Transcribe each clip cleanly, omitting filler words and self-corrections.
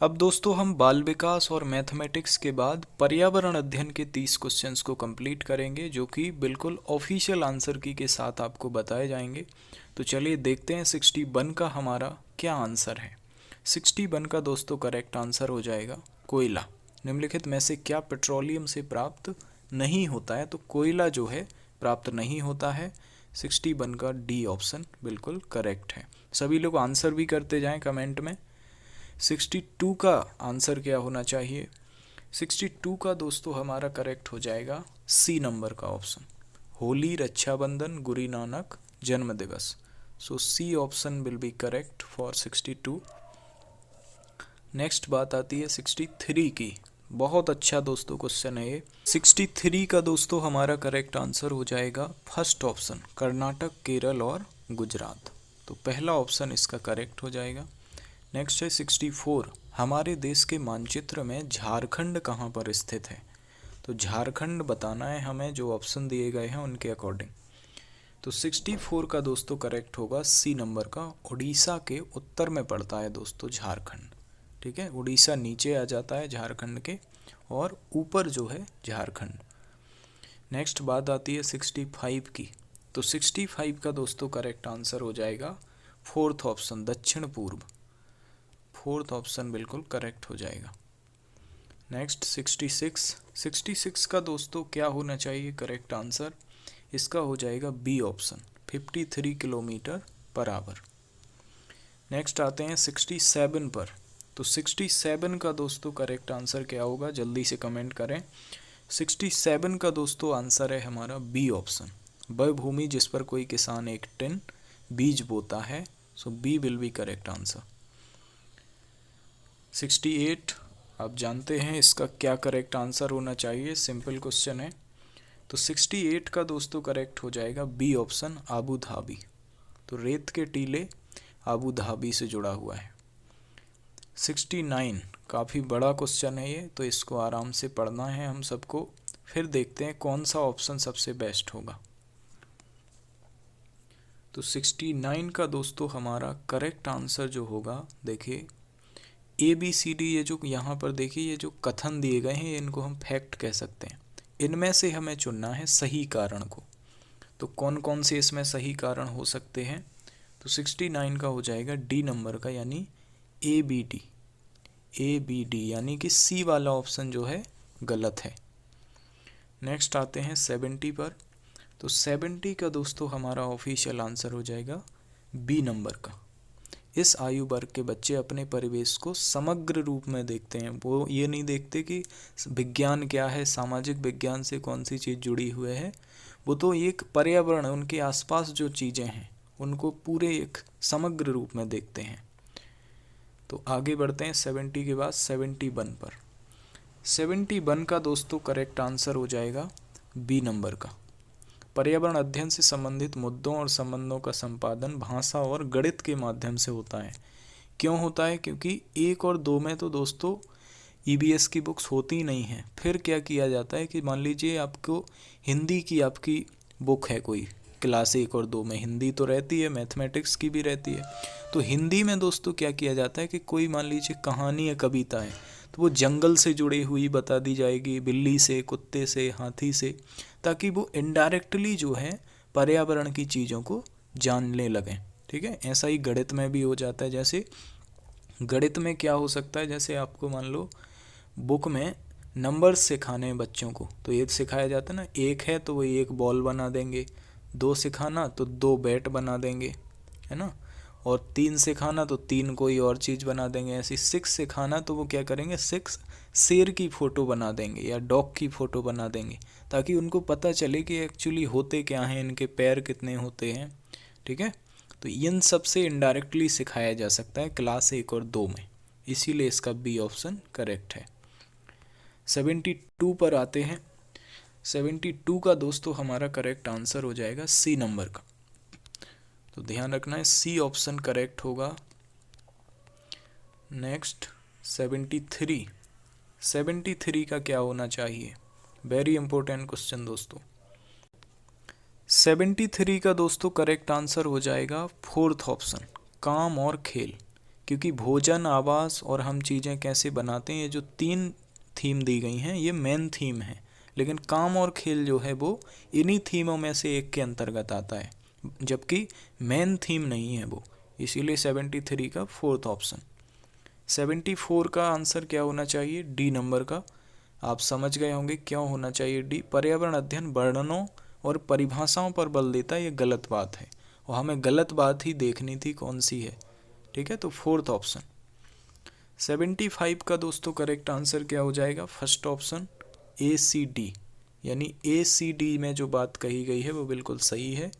अब दोस्तों हम बाल विकास और मैथमेटिक्स के बाद पर्यावरण अध्ययन के 30 क्वेश्चंस को कंप्लीट करेंगे, जो कि बिल्कुल ऑफिशियल आंसर की के साथ आपको बताए जाएंगे। तो चलिए देखते हैं 61 का हमारा क्या आंसर है। 61 का दोस्तों करेक्ट आंसर हो जाएगा कोयला। निम्नलिखित में से क्या पेट्रोलियम से प्राप्त नहीं होता है? तो कोयला जो है प्राप्त नहीं होता है। 61 का डी ऑप्शन बिल्कुल करेक्ट है। सभी लोग आंसर भी करते जाएं कमेंट में। 62 का आंसर क्या होना चाहिए? 62 का दोस्तों हमारा करेक्ट हो जाएगा सी नंबर का ऑप्शन, होली, रक्षाबंधन, गुरु नानक जन्म दिवस। So C option will be correct for 62। Next बात आती है 63 की। बहुत अच्छा दोस्तों क्वेश्चन है ये। 63 का दोस्तों हमारा करेक्ट आंसर हो जाएगा फर्स्ट ऑप्शन, कर्नाटक, केरल और गुजरात। तो पहला ऑप्शन इसका करेक्ट हो जाएगा। नेक्स्ट है 64, हमारे देश के मानचित्र में झारखंड कहाँ पर स्थित है? तो झारखंड बताना है हमें, जो ऑप्शन दिए गए हैं उनके अकॉर्डिंग। तो 64 का दोस्तों करेक्ट होगा सी नंबर का, उड़ीसा के उत्तर में पड़ता है दोस्तों झारखंड। ठीक है, उड़ीसा नीचे आ जाता है झारखंड के, और ऊपर जो है झारखंड। नेक्स्ट बात आती है 65 की। तो 65 का दोस्तों करेक्ट आंसर हो जाएगा फोर्थ ऑप्शन, दक्षिण पूर्व। फोर्थ ऑप्शन बिल्कुल करेक्ट हो जाएगा। नेक्स्ट 66 का दोस्तों क्या होना चाहिए करेक्ट आंसर? इसका हो जाएगा B option, 53 kilometre per hour. Next आते हैं 67 पर। तो 67 का दोस्तों करेक्ट आंसर क्या होगा? जल्दी से कमेंट करें। 67 का दोस्तों आंसर है हमारा बी ऑप्शन, वह भूमि जिस पर कोई किसान एक टन बीज बोता है। So B will be correct answer. 68, आप जानते हैं इसका क्या करेक्ट आंसर होना चाहिए, सिंपल क्वेश्चन है। तो 68 का दोस्तों करेक्ट हो जाएगा बी ऑप्शन, आबू धाबी। तो रेत के टीले आबू धाबी से जुड़ा हुआ है। 69 काफ़ी बड़ा क्वेश्चन है ये, तो इसको आराम से पढ़ना है हम सबको। फिर देखते हैं कौन सा ऑप्शन सबसे बेस्ट होगा। तो 69 का दोस्तों हमारा करेक्ट आंसर जो होगा, देखिए ए बी सी डी, ये जो यहाँ पर देखिए ये जो कथन दिए गए हैं इनको हम फैक्ट कह सकते हैं। इनमें से हमें चुनना है सही कारण को। तो कौन कौन से इसमें सही कारण हो सकते हैं? तो 69 का हो जाएगा डी नंबर का, यानी A B D. A B D यानी कि सी वाला ऑप्शन जो है गलत है। नेक्स्ट आते हैं 70 पर। तो 70 का दोस्तों हमारा ऑफिशियल आंसर हो जाएगा बी नंबर का। इस आयु वर्ग के बच्चे अपने परिवेश को समग्र रूप में देखते हैं। वो ये नहीं देखते कि विज्ञान क्या है, सामाजिक विज्ञान से कौन सी चीज़ जुड़ी हुई है। वो तो एक पर्यावरण, उनके आसपास जो चीज़ें हैं उनको पूरे एक समग्र रूप में देखते हैं। तो आगे बढ़ते हैं 70 के बाद 71 पर। 71 का दोस्तों करेक्ट आंसर हो जाएगा बी नंबर का, पर्यावरण अध्ययन से संबंधित मुद्दों और संबंधों का संपादन भाषा और गणित के माध्यम से होता है। क्यों होता है? क्योंकि 1 और 2 में तो दोस्तों ईबीएस की बुक्स होती ही नहीं है। फिर क्या किया जाता है कि मान लीजिए आपको हिंदी की आपकी बुक है कोई, क्लास 1 और 2 में हिंदी तो रहती है, मैथमेटिक्स की भी रहती है। तो हिंदी में दोस्तों क्या किया जाता है कि कोई मान लीजिए कहानी है, कविता है, तो वो जंगल से जुड़ी हुई बता दी जाएगी, बिल्ली से, कुत्ते से, हाथी से, ताकि वो इनडायरेक्टली जो है पर्यावरण की चीज़ों को जानने लगें। ठीक है, ऐसा ही गणित में भी हो जाता है। जैसे गणित में क्या हो सकता है, जैसे आपको मान लो बुक में नंबर्स सिखाने हैं बच्चों को, तो ये सिखाया जाता है ना, 1 है तो वो 1 बॉल बना देंगे, 2 सिखाना तो 2 बैट बना देंगे, है ना, और 3 सिखाना तो 3 कोई और चीज़ बना देंगे। ऐसे 6 सिखाना तो वो क्या करेंगे, 6 शेर की फ़ोटो बना देंगे या डॉग की फ़ोटो बना देंगे, ताकि उनको पता चले कि एक्चुअली होते क्या हैं, इनके पैर कितने होते हैं। ठीक है, तो इन सब से इनडायरेक्टली सिखाया जा सकता है क्लास 1 और 2 में, इसीलिए इसका बी ऑप्शन करेक्ट है। 72 पर आते हैं। 72 का दोस्तों हमारा करेक्ट आंसर हो जाएगा सी नंबर का। तो ध्यान रखना है सी ऑप्शन करेक्ट होगा। नेक्स्ट 73। 73 का क्या होना चाहिए? वेरी इंपॉर्टेंट क्वेश्चन दोस्तों। 73 का दोस्तों करेक्ट आंसर हो जाएगा फोर्थ ऑप्शन, काम और खेल। क्योंकि भोजन, आवास और हम चीज़ें कैसे बनाते हैं, ये जो 3 थीम दी गई हैं ये मेन थीम है, लेकिन काम और खेल जो है वो इन्हीं थीमों में से एक के अंतर्गत आता है, जबकि मेन थीम नहीं है वो, इसीलिए 73 का फोर्थ ऑप्शन। 74 का आंसर क्या होना चाहिए, डी नंबर का। आप समझ गए होंगे क्यों होना चाहिए डी। पर्यावरण अध्ययन वर्णनों और परिभाषाओं पर बल देता है, ये गलत बात है और हमें गलत बात ही देखनी थी कौन सी है, ठीक है, तो फोर्थ ऑप्शन। 75 का दोस्तों करेक्ट आंसर क्या हो जाएगा, फर्स्ट ऑप्शन ACD, यानी ACD में जो बात कही गई है वो बिल्कुल सही है।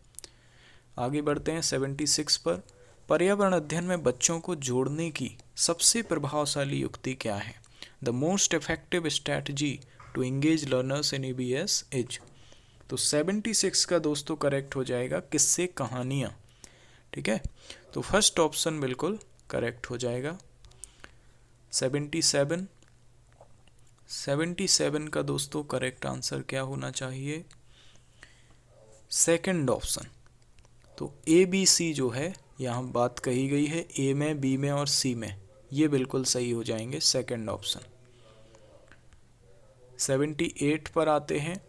आगे बढ़ते हैं 76 पर। पर्यावरण अध्ययन में बच्चों को जोड़ने की सबसे प्रभावशाली युक्ति क्या है, the most effective strategy to engage learners in EBS is. तो 76 का दोस्तों करेक्ट हो जाएगा किस्से कहानियाँ, ठीक है, तो फर्स्ट ऑप्शन बिल्कुल करेक्ट हो जाएगा। 77 का दोस्तों करेक्ट आंसर क्या होना चाहिए, सेकंड ऑप्शन। तो ABC जो है यहाँ बात कही गई है A में, B में और C में, ये बिल्कुल सही हो जाएंगे, सेकंड ऑप्शन। 78 पर आते हैं।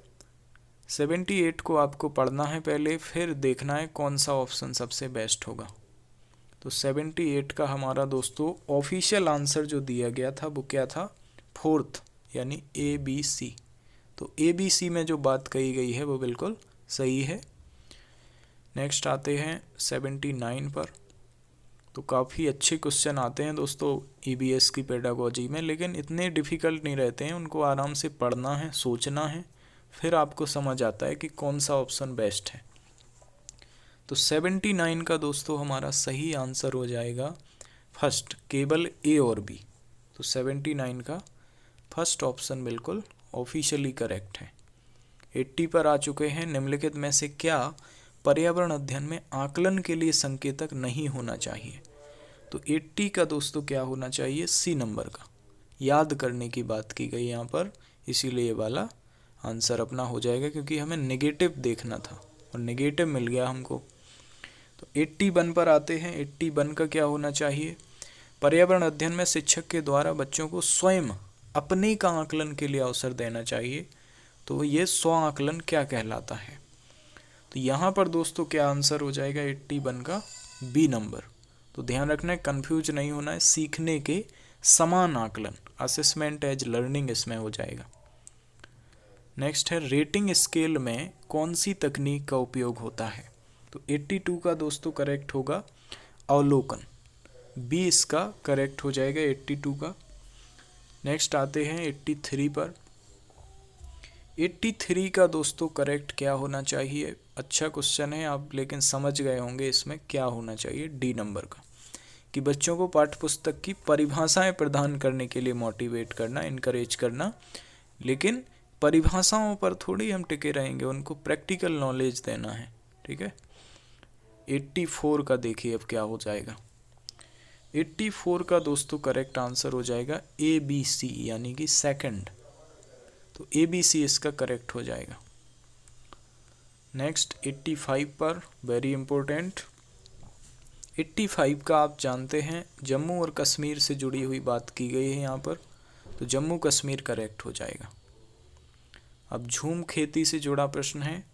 78 को आपको पढ़ना है पहले, फिर देखना है कौन सा ऑप्शन सबसे बेस्ट होगा। तो 78 का हमारा दोस्तों ऑफिशियल आंसर जो दिया गया था वो क्या था, फोर्थ, यानी ABC। तो ABC में जो बात कही गई है वो बिल्कुल सही है। नेक्स्ट आते हैं 79 पर। तो काफ़ी अच्छे क्वेश्चन आते हैं दोस्तों EBS की पेडागोजी में, लेकिन इतने डिफ़िकल्ट नहीं रहते हैं, उनको आराम से पढ़ना है, सोचना है, फिर आपको समझ आता है कि कौन सा ऑप्शन बेस्ट है। तो 79 का दोस्तों हमारा सही आंसर हो जाएगा फर्स्ट, केवल A और B। तो 79 का फर्स्ट ऑप्शन बिल्कुल ऑफिशियली करेक्ट है। 80 पर आ चुके हैं। निम्नलिखित में से क्या पर्यावरण अध्ययन में आकलन के लिए संकेतक नहीं होना चाहिए। तो 80 का दोस्तों क्या होना चाहिए, C नंबर का, याद करने की बात की गई यहाँ पर, इसीलिए ये वाला आंसर अपना हो जाएगा, क्योंकि हमें नेगेटिव देखना था और नेगेटिव मिल गया हमको। तो 81 पर आते हैं। 81 का क्या होना चाहिए, पर्यावरण अध्ययन में शिक्षक के द्वारा बच्चों को स्वयं अपने का आकलन के लिए अवसर देना चाहिए। तो ये स्व आकलन क्या कहलाता है। तो यहाँ पर दोस्तों क्या आंसर हो जाएगा 81 का, B नंबर। तो ध्यान रखना है, कंफ्यूज नहीं होना है, सीखने के समान आकलन, असेसमेंट एज लर्निंग इसमें हो जाएगा। नेक्स्ट है रेटिंग स्केल में कौन सी तकनीक का उपयोग होता है। तो 82 का दोस्तों करेक्ट होगा अवलोकन, B इसका करेक्ट हो जाएगा 82 का। नेक्स्ट आते हैं 83 पर। 83 का दोस्तों करेक्ट क्या होना चाहिए, अच्छा क्वेश्चन है आप लेकिन समझ गए होंगे इसमें क्या होना चाहिए, D नंबर का, कि बच्चों को पाठ्य पुस्तक की परिभाषाएं प्रदान करने के लिए मोटिवेट करना, इनकरेज करना, लेकिन परिभाषाओं पर थोड़ी हम टिके रहेंगे, उनको प्रैक्टिकल नॉलेज देना है, ठीक है। 84 का देखिए अब क्या हो जाएगा। 84 का दोस्तों करेक्ट आंसर हो जाएगा ABC, यानी कि सेकंड। तो ABC इसका करेक्ट हो जाएगा। नेक्स्ट 85 पर, वेरी इंपॉर्टेंट। 85 का आप जानते हैं जम्मू और कश्मीर से जुड़ी हुई बात की गई है यहाँ पर, तो जम्मू कश्मीर करेक्ट हो जाएगा। अब झूम खेती से जुड़ा प्रश्न है।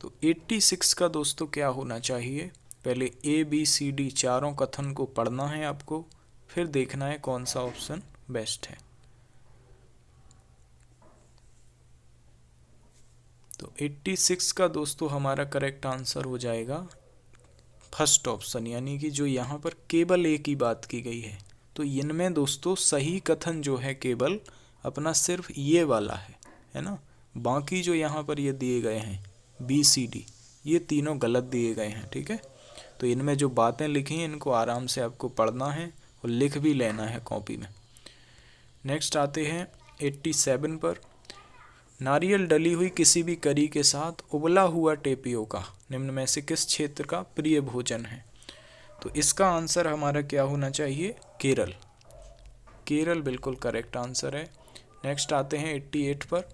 तो 86 का दोस्तों क्या होना चाहिए, पहले ABCD चारों कथन को पढ़ना है आपको, फिर देखना है कौन सा ऑप्शन बेस्ट है। तो 86 का दोस्तों हमारा करेक्ट आंसर हो जाएगा फर्स्ट ऑप्शन, यानी कि जो यहाँ पर केवल एक ही बात की गई है। तो इनमें दोस्तों सही कथन जो है केवल अपना सिर्फ ये वाला है ना, बाकी जो यहाँ पर ये दिए गए हैं BCD ये तीनों गलत दिए गए हैं, ठीक है। तो इनमें जो बातें लिखी हैं इनको आराम से आपको पढ़ना है और लिख भी लेना है कॉपी में। नेक्स्ट आते हैं 87 पर। नारियल डली हुई किसी भी करी के साथ उबला हुआ टेपियोका निम्न में से किस क्षेत्र का प्रिय भोजन है। तो इसका आंसर हमारा क्या होना चाहिए, केरल। केरल बिल्कुल करेक्ट आंसर है। नेक्स्ट आते हैं 88 पर।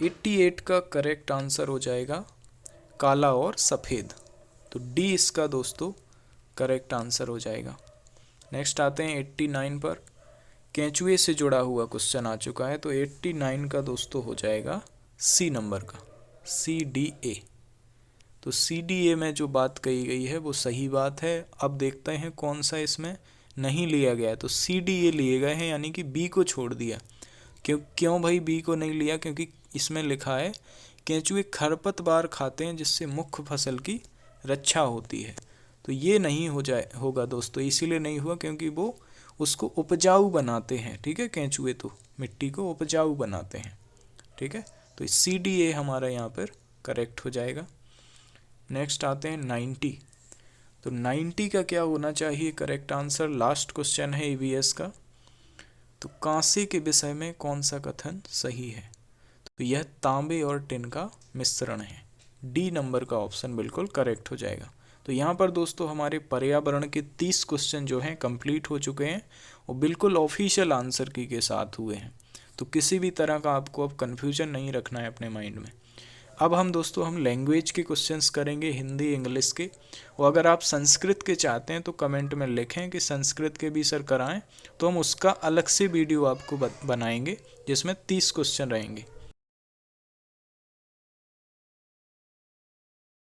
88 का करेक्ट आंसर हो जाएगा काला और सफ़ेद। तो D इसका दोस्तों करेक्ट आंसर हो जाएगा। नेक्स्ट आते हैं 89 पर। केंचुए से जुड़ा हुआ क्वेश्चन आ चुका है, तो 89 का दोस्तों हो जाएगा सी नंबर का, CDA। तो CDA में जो बात कही गई है वो सही बात है। अब देखते हैं कौन सा इसमें नहीं लिया गया है, तो CDA लिए गए हैं, यानी कि बी को छोड़ दिया। क्यों भाई बी को नहीं लिया? क्योंकि इसमें लिखा है केंचुए खरपतवार खाते हैं जिससे मुख्य फसल की रक्षा होती है, तो ये नहीं होगा दोस्तों। इसीलिए नहीं हुआ क्योंकि वो उसको उपजाऊ बनाते हैं, ठीक है। केंचुए तो मिट्टी को उपजाऊ बनाते हैं, ठीक है। तो CDA हमारा यहाँ पर करेक्ट हो जाएगा। नेक्स्ट आते हैं 90। तो 90 का क्या होना चाहिए करेक्ट आंसर? लास्ट क्वेश्चन है EVS का। तो कांसे के विषय में कौन सा कथन सही है? तो यह तांबे और टिन का मिश्रण है। डी नंबर का ऑप्शन बिल्कुल करेक्ट हो जाएगा। तो यहाँ पर दोस्तों हमारे पर्यावरण के 30 क्वेश्चन जो हैं कंप्लीट हो चुके हैं और बिल्कुल ऑफिशियल आंसर की के साथ हुए हैं। तो किसी भी तरह का आपको अब कन्फ्यूजन नहीं रखना है अपने माइंड में। अब हम लैंग्वेज के क्वेश्चंस करेंगे, हिंदी इंग्लिश के। और अगर आप संस्कृत के चाहते हैं तो कमेंट में लिखें कि संस्कृत के भी सर कराएं, तो हम उसका अलग से वीडियो आपको बनाएंगे जिसमें 30 क्वेश्चन रहेंगे।